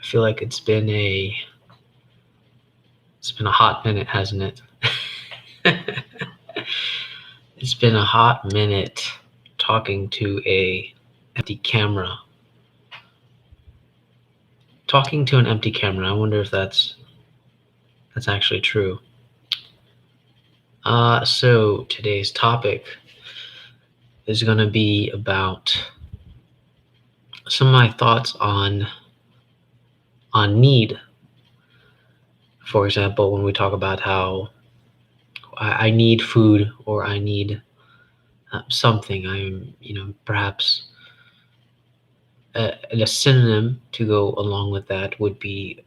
feel like it's been a hot minute, hasn't it? It's been a hot minute talking to a empty camera. Talking to an empty camera. I wonder if that's actually true. So today's topic is going to be about some of my thoughts on need. For example, when we talk about how I need food or I need something, perhaps a synonym to go along with that would be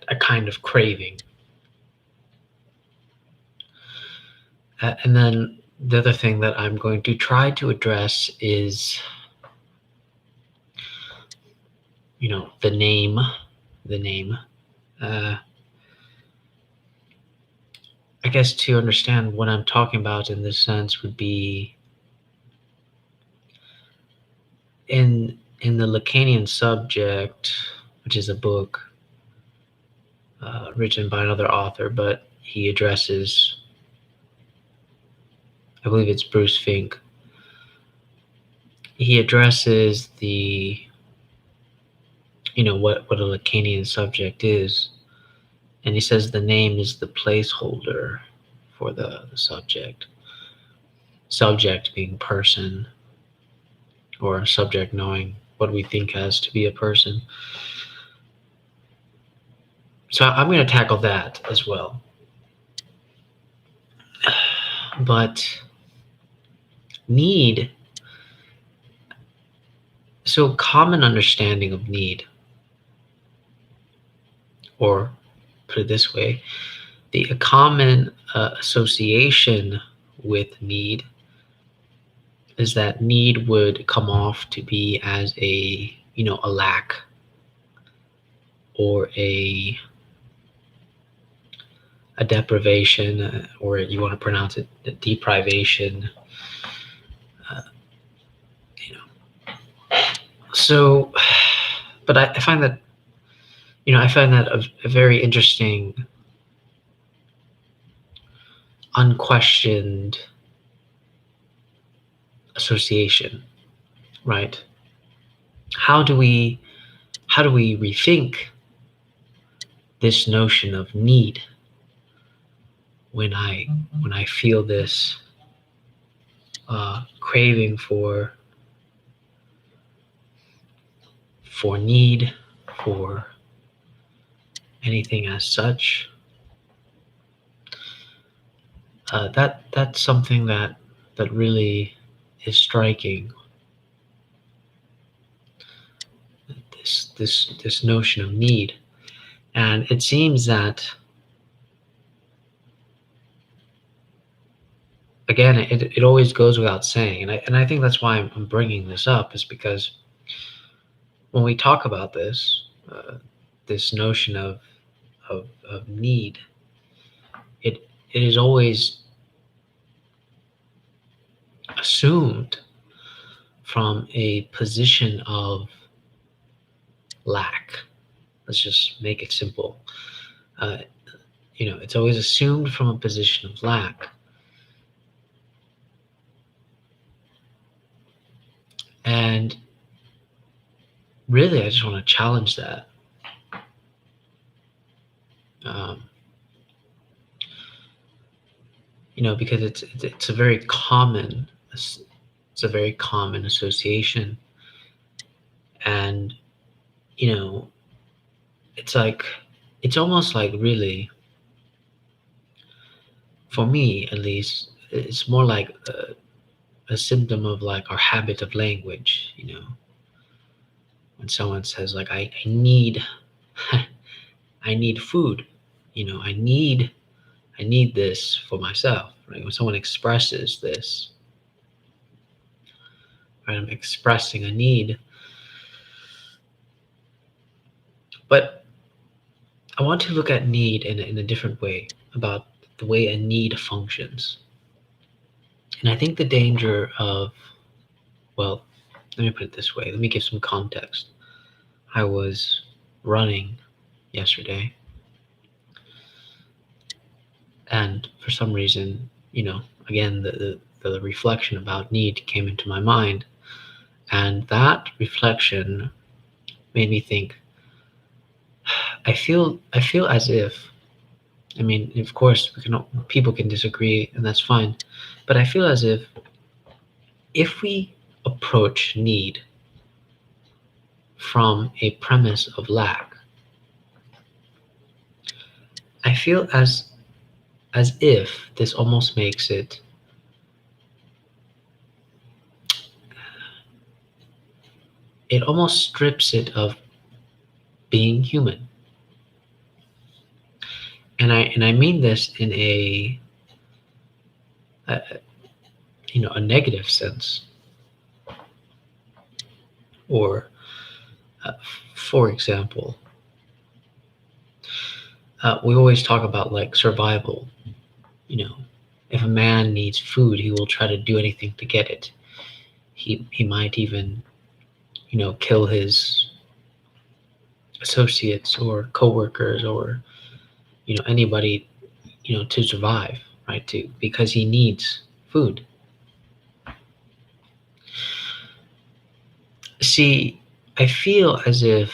a kind of craving. And then the other thing that I'm going to try to address is, the name. I guess to understand what I'm talking about in this sense would be in the Lacanian Subject, which is a book written by another author, but he addresses, I believe it's Bruce Fink. He addresses the, what a Lacanian subject is, and he says the name is the placeholder for the subject. Subject being person, or subject knowing what we think has to be a person. So I'm going to tackle that as well. But need, so common understanding of need, or put it this way, the common association with need is that need would come off to be as a lack, or a deprivation, or you want to pronounce it a deprivation. So, but I find that a very interesting, unquestioned association, right? How do we rethink this notion of need when I feel this craving for need, for anything as such? That's something that really is striking. This notion of need, and it seems that, again, it always goes without saying, and I think that's why I'm bringing this up, is because when we talk about this notion of need, it is always assumed from a position of lack. Let's just make it simple. It's always assumed from a position of lack. And really, I just want to challenge that. Because it's a very common association, and it's almost like, really, for me at least, it's more like a symptom of like our habit of language. When someone says like, I need I need food, I need this for myself, right? When someone expresses this, right, I'm expressing a need. But I want to look at need in a different way, about the way a need functions. And I think the danger of, well, let me put it this way, let me give some context. I was running yesterday, and for some reason, again, the reflection about need came into my mind, and that reflection made me think. I feel as if, I mean, of course, people can disagree, and that's fine, but I feel as if we approach need from a premise of lack, I feel as if this almost makes it almost strips it of being human. And I mean this in a a negative sense. Or uh, for example, we always talk about like survival. you know if a man needs food, he will try to do anything to get it. He might even kill his associates or coworkers, or anybody, to survive, right? To Because he needs food. See, I feel as if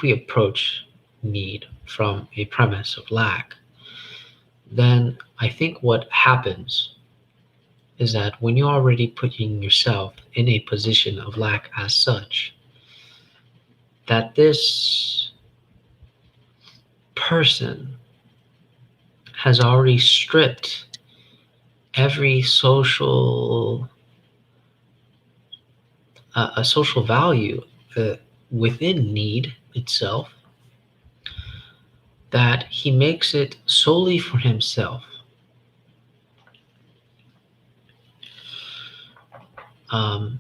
we approach need from a premise of lack, then I think what happens is that when you're already putting yourself in a position of lack as such, that this person has already stripped every a social value uh, within need itself, that he makes it solely for himself. Um,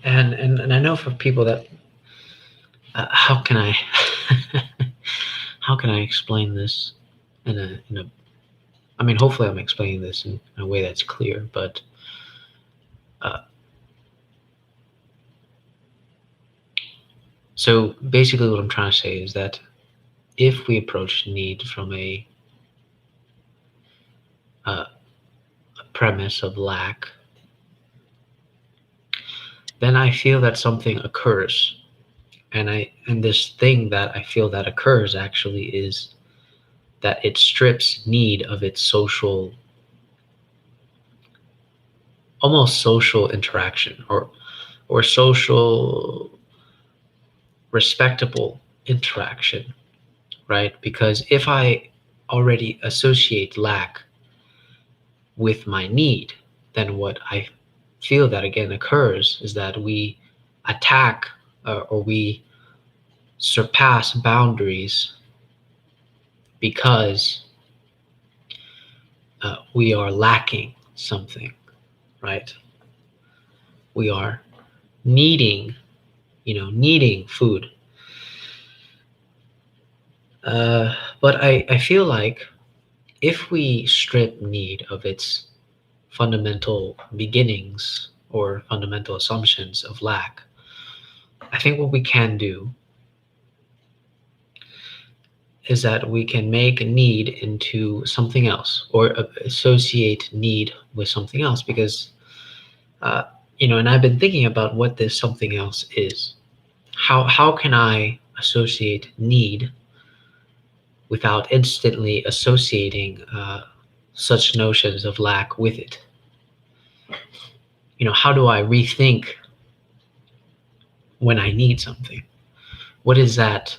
and I know for people that how can I how can I explain this in a I mean, hopefully I'm explaining this in a way that's clear, but uh, so basically what I'm trying to say is that if we approach need from a premise of lack, then I feel that something occurs. And this thing that I feel that occurs actually is that it strips need of its almost social interaction, or social respectable interaction, right? Because if I already associate lack with my need, then what I feel that again occurs is that we attack, or we surpass boundaries because we are lacking something, right? We are needing, needing food. But I feel like if we strip need of its fundamental beginnings or fundamental assumptions of lack, I think what we can do is that we can make need into something else, or associate need with something else. Because, uh, and I've been thinking about what this something else is. How can I associate need without instantly associating such notions of lack with it? How do I rethink when I need something? What is that?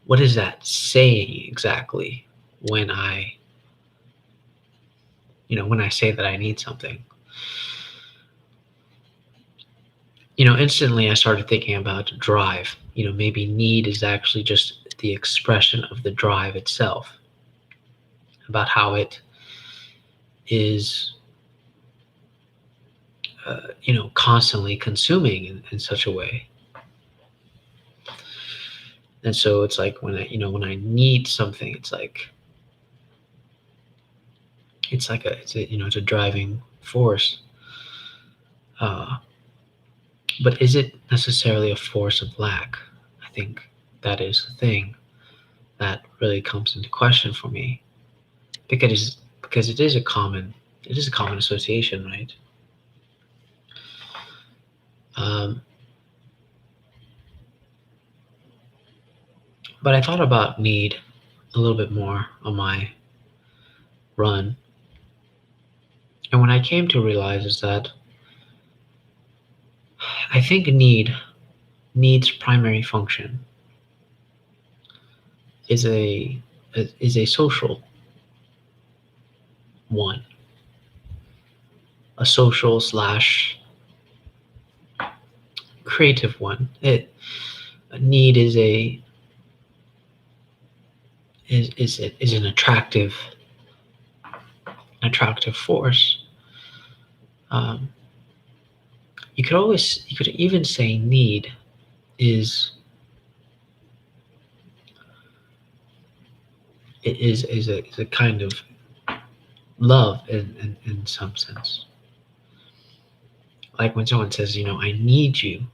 What is that saying exactly when I say that I need something? Instantly I started thinking about drive. Maybe need is actually just the expression of the drive itself, about how it is, constantly consuming in such a way. And so it's like when I need something, it's a driving force. Uh, but is it necessarily a force of lack? I think that is the thing that really comes into question for me, because it is a common association, right? Um, but I thought about need a little bit more on my run, and when I came to realize is that I think needs primary function is a social one, a social slash creative one. A need is an attractive force. Um, you could even say need is is a kind of love in some sense. Like when someone says, I need you.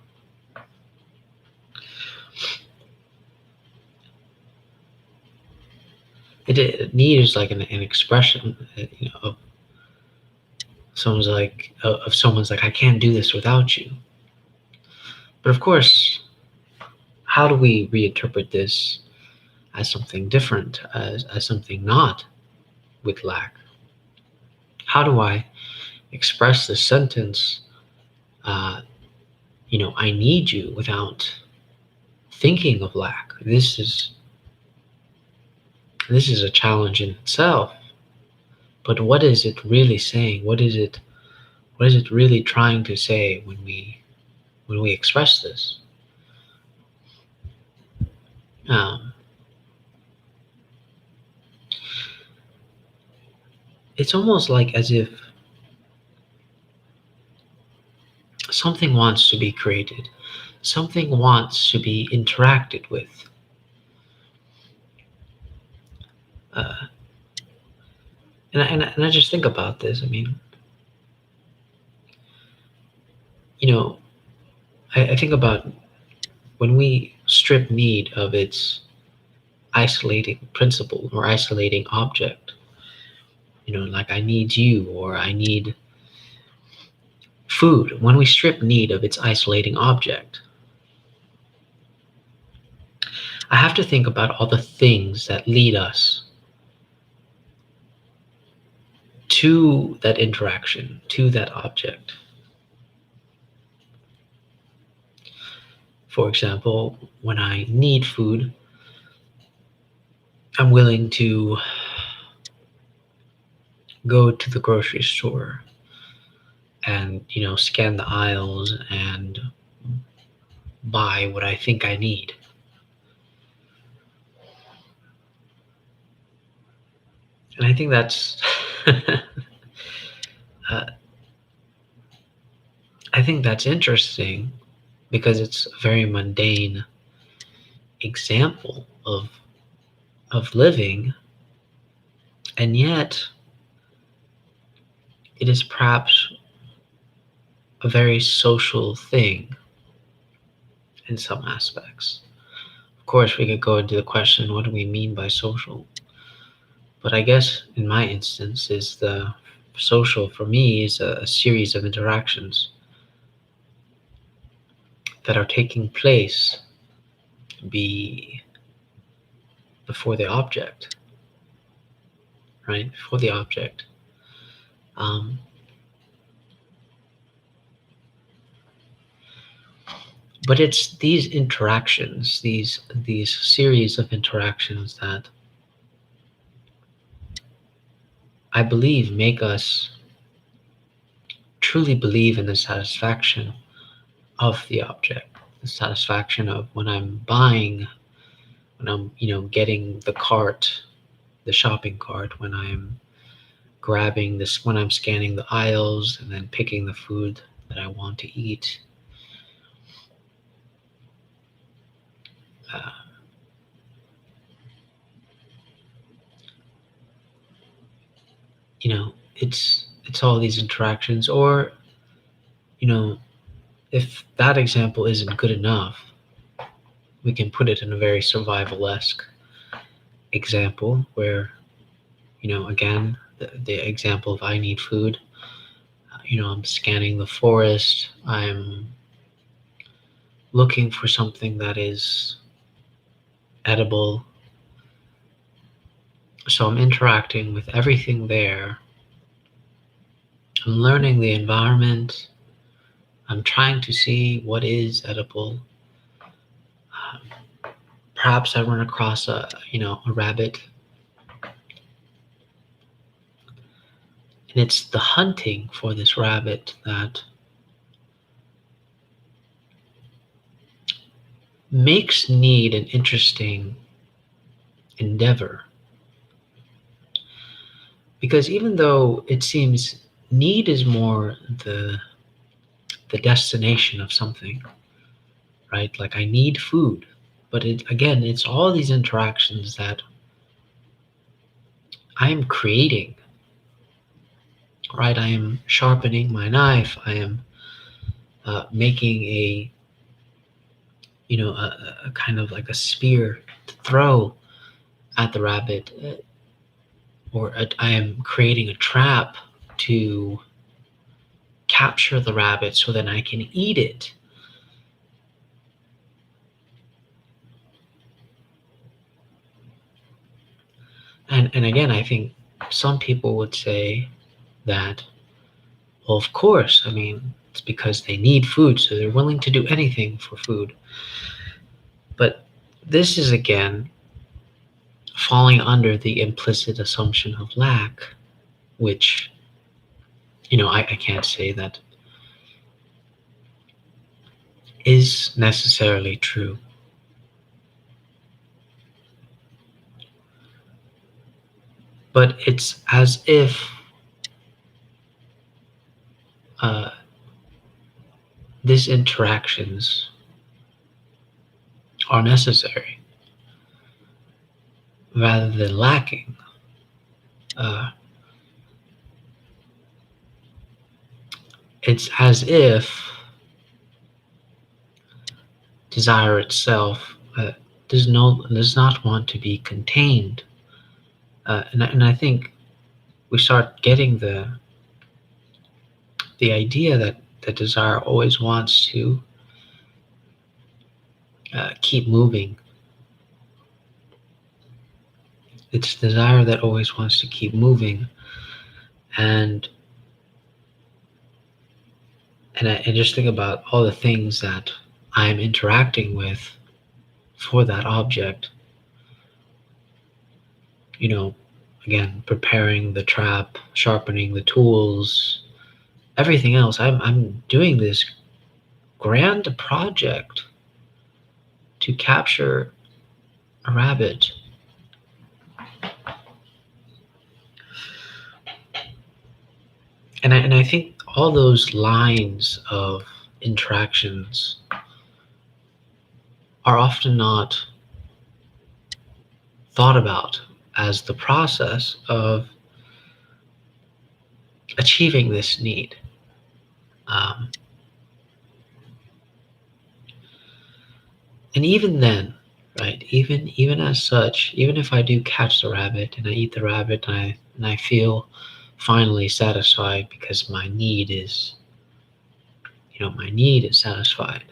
Need is like an expression, of someone's like, I can't do this without you. But of course, how do we reinterpret this as something different, as something not with lack? How do I express this sentence, uh, I need you, without thinking of lack? This is a challenge in itself. But what is it really saying? What is it really trying to say when we express this? Um, it's almost like as if something wants to be created, something wants to be interacted with. Uh, and I just think about this. I mean, you know, I think about when we strip need of its isolating principle or isolating object. Like I need you or I need food. When we strip need of its isolating object, I have to think about all the things that lead us to that interaction, to that object. For example, when I need food, I'm willing to go to the grocery store and, scan the aisles and buy what I think I need. And I think that's, uh, I think that's interesting because it's a very mundane example of living, and yet it is perhaps a very social thing in some aspects. Of course, we could go into the question, what do we mean by social? But I guess in my instance, is the social for me is a series of interactions that are taking place be before the object, right? Before the object. Um, but it's these interactions, these series of interactions that I believe make us truly believe in the satisfaction of the object, the satisfaction of when I'm buying, when I'm, getting the shopping cart, when I'm grabbing this, when I'm scanning the aisles and then picking the food that I want to eat. Uh, it's all these interactions, or you know, if that example isn't good enough, we can put it in a very survival-esque example where, again, the example of I need food. I'm scanning the forest. I'm looking for something that is edible. So I'm interacting with everything there. I'm learning the environment. I'm trying to see what is edible. Perhaps I run across a rabbit, and it's the hunting for this rabbit that makes need an interesting endeavor. Because even though it seems need is more the destination of something, right? Like I need food, but it's all these interactions that I am creating, right? I am sharpening my knife. I am making a kind of like a spear to throw at the rabbit, or I am creating a trap to capture the rabbit so that I can eat it. And again, I think some people would say that, well, of course, I mean, it's because they need food, so they're willing to do anything for food. But this is again falling under the implicit assumption of lack, which, I can't say that is necessarily true. But it's as if uh, these interactions are necessary rather than lacking. Uh, it's as if desire itself does not want to be contained, and I think we start getting the idea that the desire always wants to keep moving. It's desire that always wants to keep moving, and I just think about all the things that I'm interacting with for that object. Again, preparing the trap, sharpening the tools, everything else. I'm doing this grand project to capture a rabbit. And I think all those lines of interactions are often not thought about as the process of achieving this need. Um, and even then, right? Even as such, even if I do catch the rabbit and I eat the rabbit and I feel finally satisfied because my need is satisfied.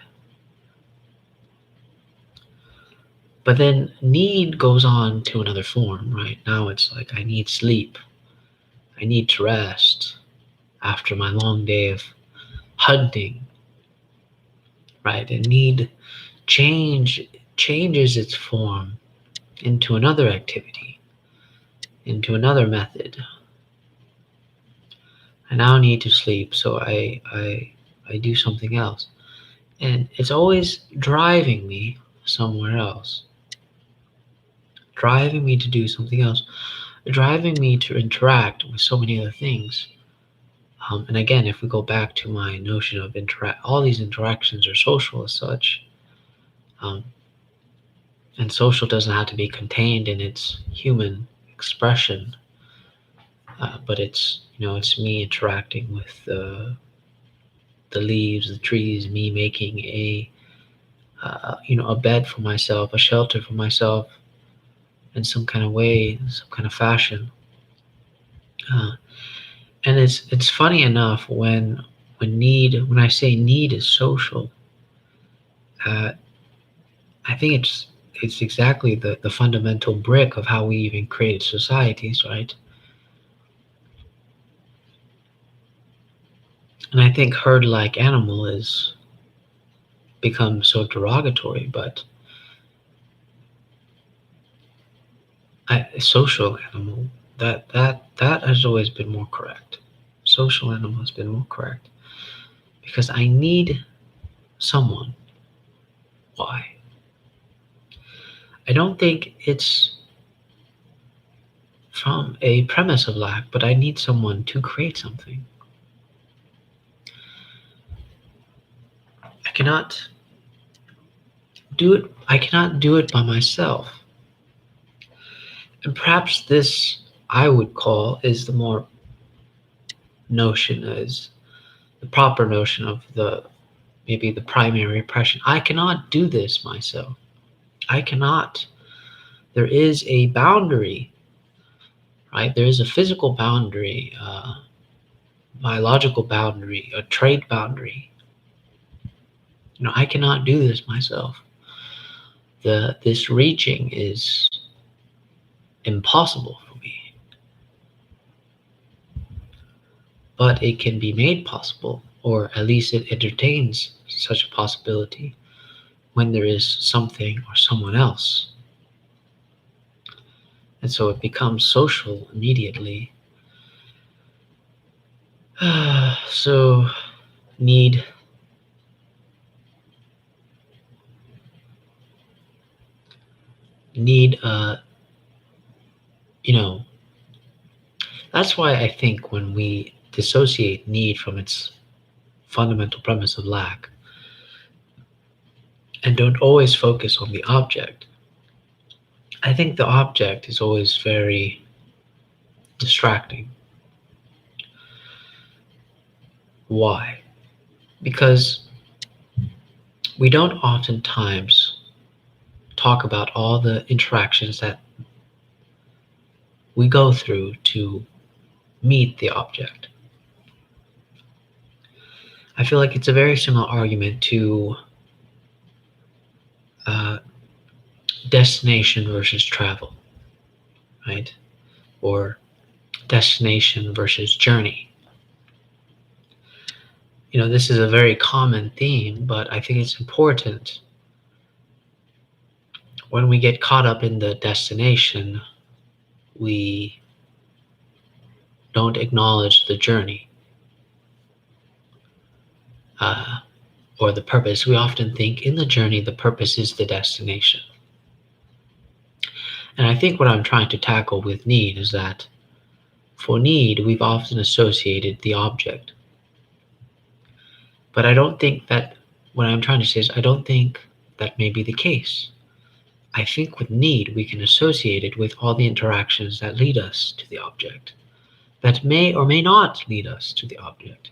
But then need goes on to another form, right? Now it's like I need sleep. I need to rest after my long day of hunting, right? And need changes its form into another activity, into another method. I now need to sleep, so I do something else. And it's always driving me somewhere else, driving me to do something else, driving me to interact with so many other things. And again, if we go back to my notion of all these interactions are social as such, um, and social doesn't have to be contained in its human expression, but it's me interacting with the leaves, the trees, me making a bed for myself, a shelter for myself in some kind of way, some kind of fashion. Uh, and it's funny enough when I say need is social, uh, I think it's exactly the fundamental brick of how we even created societies, right? And I think herd like animal is become so derogatory, but social animal, that has always been more correct. Social animal has been more correct because I need someone. Why? I don't think it's from a premise of lack, but I need someone to create something. I cannot I cannot do it by myself. And perhaps this I would call is the more notion is the proper notion of the maybe the primary oppression. I cannot do this myself. I cannot. There is a boundary, right? There is a physical boundary, biological boundary, a trait boundary. I cannot do this myself. This reaching is impossible for me, but it can be made possible, or at least it entertains such a possibility when there is something or someone else. And so it becomes social immediately. So need need you know that's why I think when we dissociate need from its fundamental premise of lack and don't always focus on the object, I think the object is always very distracting. Why? Because we don't oftentimes talk about all the interactions that we go through to meet the object. I feel like it's a very similar argument to uh, destination versus travel, right? Or destination versus journey. This is a very common theme, but I think it's important when we get caught up in the destination, we don't acknowledge the journey uh, or the purpose. We often think in the journey, the purpose is the destination. And I think what I'm trying to tackle with need is that for need, we've often associated the object. But I don't think that what I'm trying to say is I don't think that may be the case. I think with need, we can associate it with all the interactions that lead us to the object, that may or may not lead us to the object.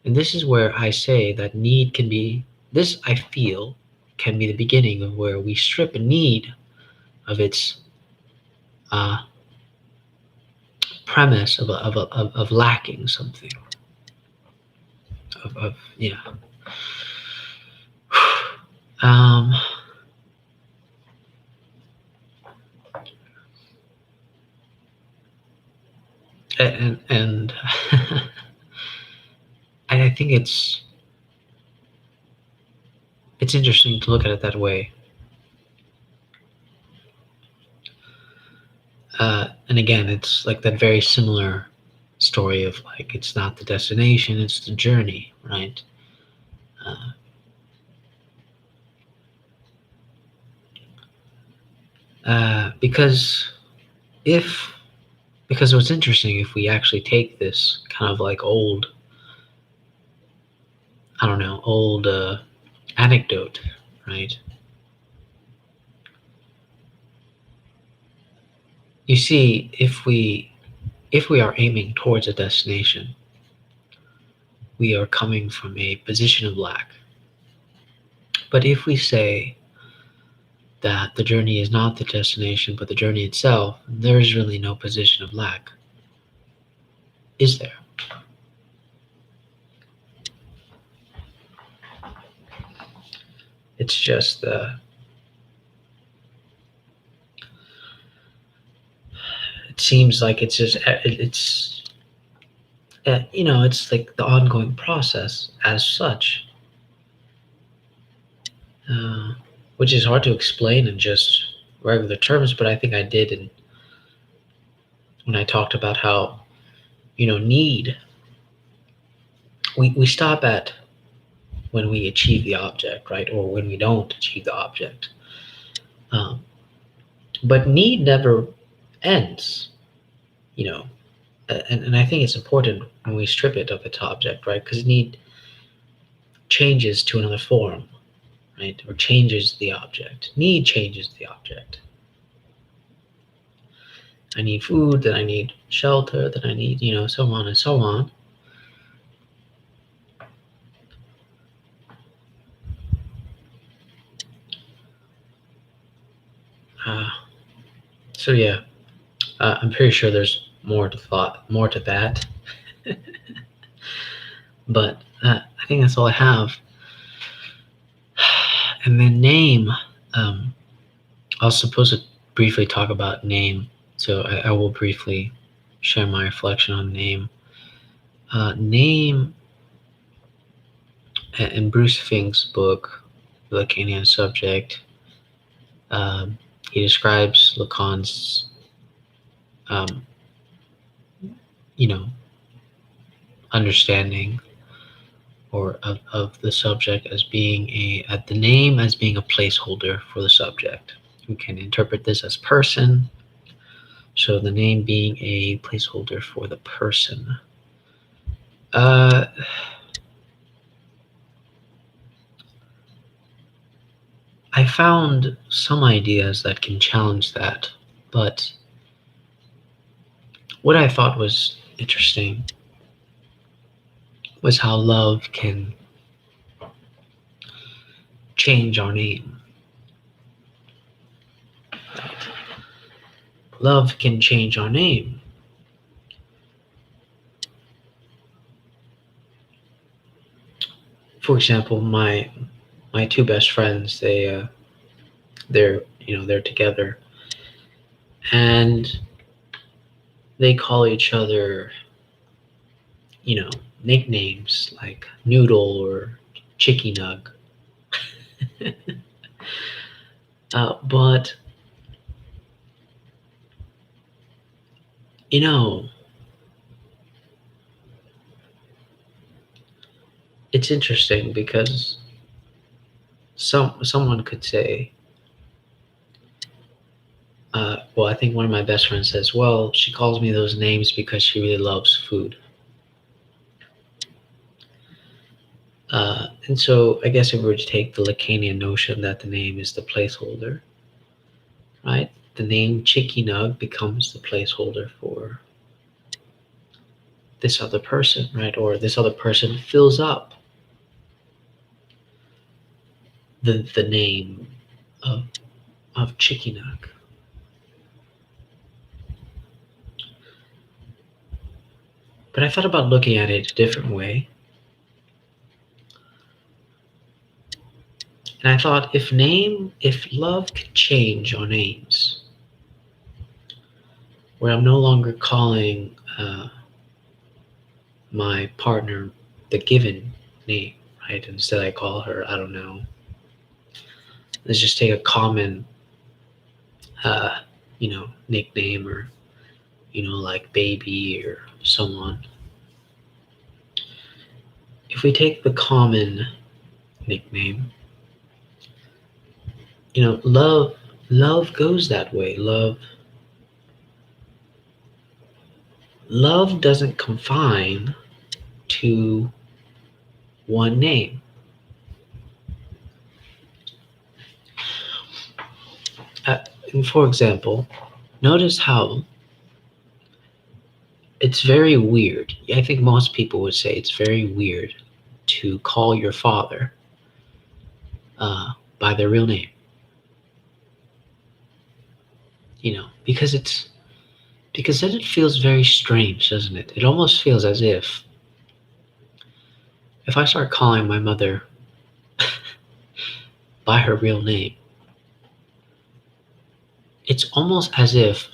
And this is where I say that need can be, this I feel can be the beginning of where we strip a need of its uh, premise of lacking something. Of yeah. Um, and I think it's interesting to look at it that way. And again, it's like that very similar story of like it's not the destination, it's the journey, right? Uh, because if because what's interesting if we actually take this kind of like old, I don't know, old anecdote, right? You see, if we are aiming towards a destination, we are coming from a position of lack. But if we say that the journey is not the destination, but the journey itself, there is really no position of lack, is there? It's just it seems like it's just it's it's like the ongoing process as such, uh, which is hard to explain in just regular terms. But I think I did when I talked about how need. We stop at when we achieve the object, right, or when we don't achieve the object. Um, but need never ends, you know. And I think it's important when we strip it of its object, right? Because need changes to another form, right? Or changes the object. Need changes the object. I need food, then I need shelter, then I need, so on and so on. Uh, so yeah, I'm pretty sure there's more to that. But I think that's all I have. And then name. I was supposed to briefly talk about name, so I will briefly share my reflection on name. Name, in Bruce Fink's book, The Lacanian Subject, he describes Lacan's, um, you know, understanding or of the subject as being the name as being a placeholder for the subject. We can interpret this as person, so the name being a placeholder for the person. I found some ideas that can challenge that, but what I thought was interesting was how love can change our name. Love can change our name. For example, my two best friends, they're together, and they call each other, nicknames like Noodle or Chicky Nug. But it's interesting because someone could say, well, I think one of my best friends says, well, she calls me those names because she really loves food. And so I guess if we were to take the Lacanian notion that the name is the placeholder, right? The name Chicky Nug becomes the placeholder for this other person, right? Or this other person fills up the name of Chicky Nug. But I thought about looking at it a different way. And I thought if love could change our names, where I'm no longer calling my partner the given name, right? Instead, I call her, I don't know. Let's just take a common, nickname or, like baby or so on. If we take the common nickname, love goes that way. Love doesn't confine to one name. And for example, notice how it's very weird. I think most people would say it's very weird to call your father uh, by their real name, because then it feels very strange, doesn't it? It almost feels as if I start calling my mother by her real name, it's almost as if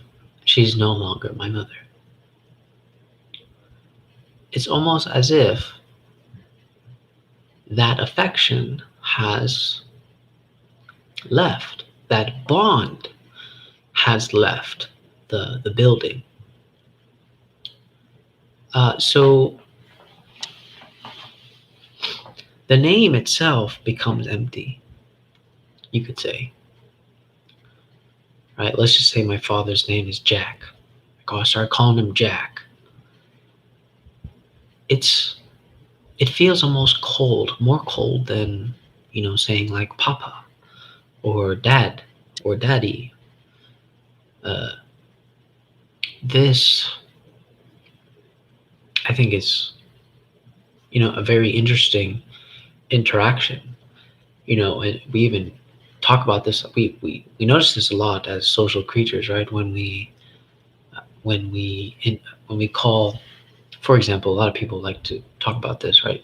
she's no longer my mother. It's almost as if that affection has left, that bond has left the building. So the name itself becomes empty, you could say. Right? Let's just say my father's name is Jack. I start calling him Jack. It's it feels almost cold, more cold than saying like Papa or Dad or Daddy. Uh, this I think is a very interesting interaction. And we even talk about this. We notice this a lot as social creatures, right? When we in, when we call, for example, a lot of people like to talk about this, right?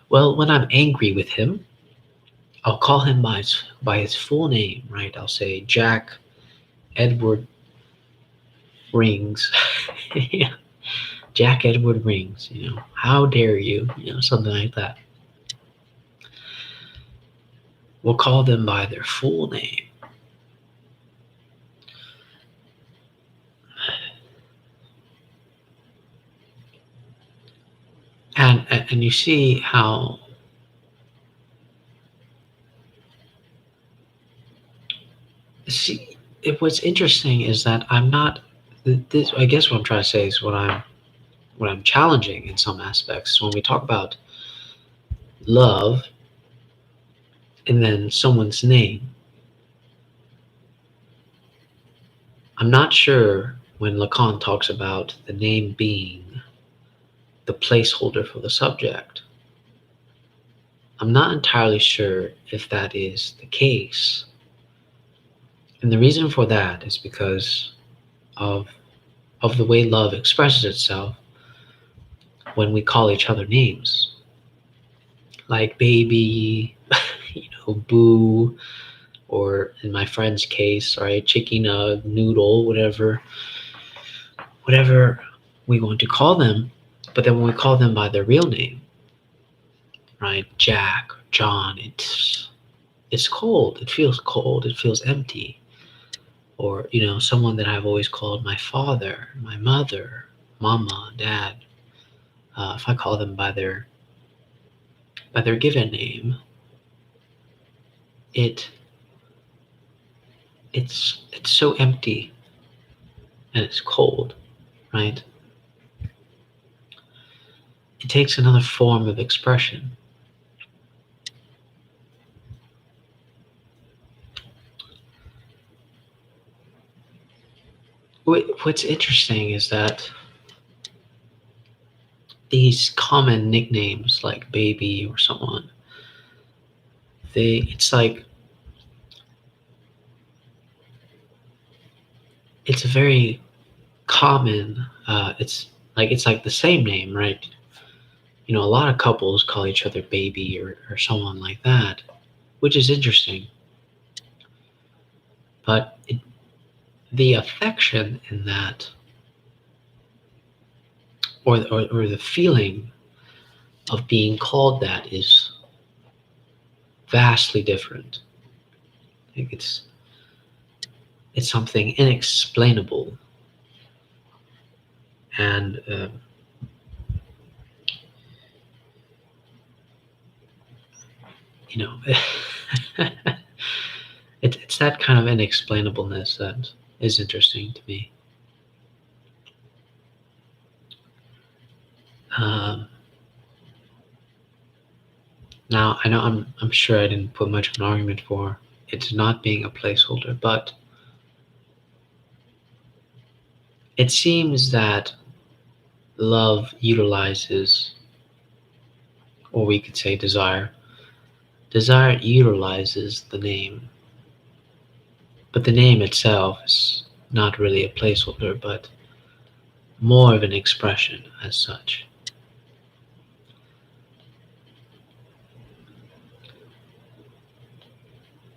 Well, when I'm angry with him, I'll call him by his full name, right? I'll say Jack Edward Rings. Yeah, Jack Edward Rings. How dare you? Something like that. We'll call them by their full name. And you see how see what's interesting is that I'm not this. I guess what I'm trying to say is what I'm challenging in some aspects when we talk about love and then someone's name. I'm not sure when Lacan talks about the name being the placeholder for the subject. I'm not entirely sure if that is the case. And the reason for that is because of of the way love expresses itself when we call each other names, like baby, boo, or in my friend's case, right, chicken nug, noodle, whatever we want to call them. But then when we call them by their real name, right, Jack, John, it's cold. It feels cold. It feels empty. Or someone that I've always called my father, my mother, mama, dad. If I call them by their given name, it it's so empty and it's cold, right? It takes another form of expression. What's interesting is that these common nicknames like baby or someone, it's like it's a very common. It's like the same name, right? A lot of couples call each other baby or someone like that, which is interesting. But the affection in that, or the feeling of being called that is vastly different. I think it's something inexplainable, and you know, it's that kind of inexplainableness that is interesting to me. Um, Now I know I'm sure I didn't put much of an argument for it not being a placeholder, but it seems that love utilizes, or we could say desire. Desire utilizes the name, but the name itself is not really a placeholder, but more of an expression as such.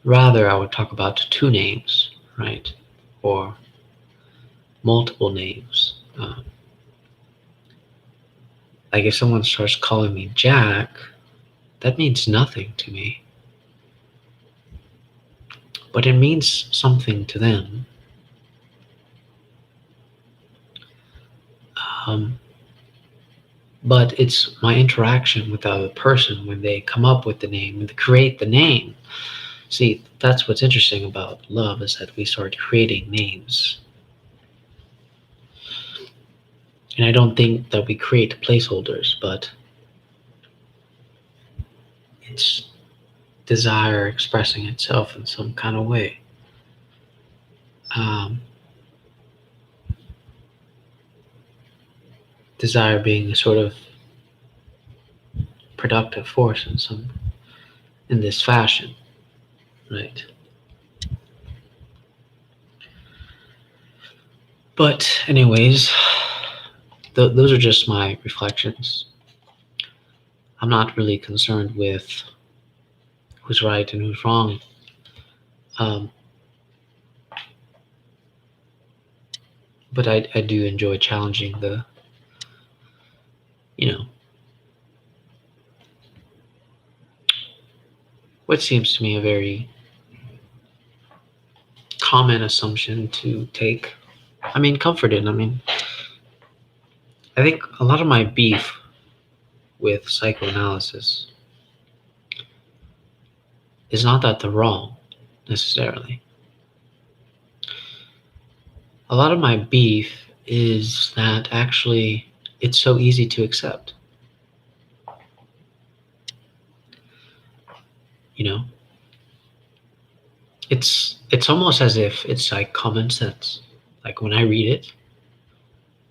Rather, I would talk about two names, right? Or multiple names. Like if someone starts calling me Jack, that means nothing to me. But it means something to them. Um, but it's my interaction with the other person when they come up with the name, when they create the name. See, that's what's interesting about love is that we start creating names. And I don't think that we create placeholders, but it's desire expressing itself in some kind of way. Um, Desire being a sort of productive force in this fashion, right? But anyways, those are just my reflections. I'm not really concerned with who's right and who's wrong. Um, but I do enjoy challenging the, you know, what seems to me a very common assumption to take. I mean, comfort in. I mean, I think a lot of my beef with psychoanalysis is not that they're wrong necessarily. A lot of my beef is that actually it's so easy to accept. You know, it's almost as if it's like common sense. Like when I read it,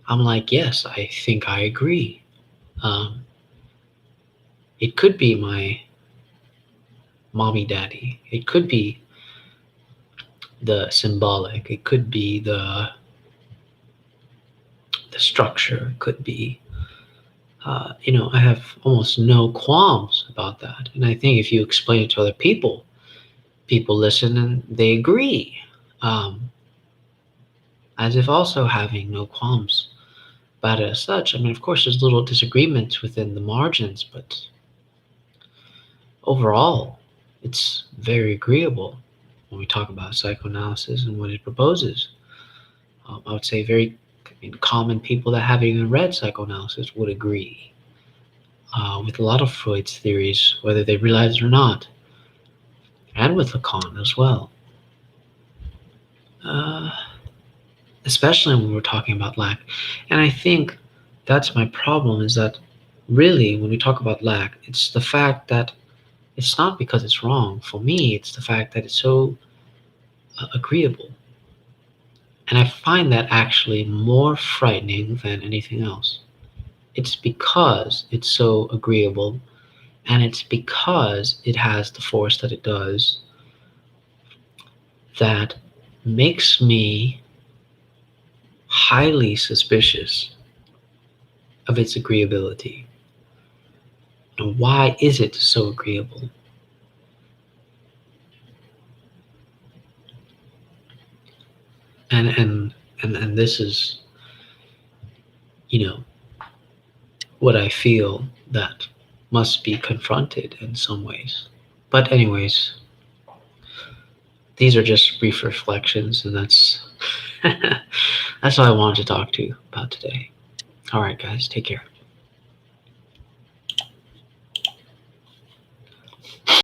I'm like, yes, I think I agree. Um, it could be my mommy daddy. It could be the symbolic. It could be the structure. It could be I have almost no qualms about that. And I think if you explain it to other people, people listen and they agree. Um, as if also having no qualms about it as such. I mean, of course, there's little disagreements within the margins, but overall, it's very agreeable when we talk about psychoanalysis and what it proposes. I would say very common people that haven't even read psychoanalysis would agree with a lot of Freud's theories, whether they realize it or not, and with Lacan as well. Uh, Especially when we're talking about lack. And I think that's my problem is that really, when we talk about lack, it's the fact that it's not because it's wrong. For me, it's the fact that it's so agreeable. And I find that actually more frightening than anything else. It's because it's so agreeable and it's because it has the force that it does that makes me highly suspicious of its agreeability. Now, why is it so agreeable? And this is, you know, what I feel that must be confronted in some ways. But anyways, these are just brief reflections, and that's that's all I wanted to talk to you about today. All right, guys, take care.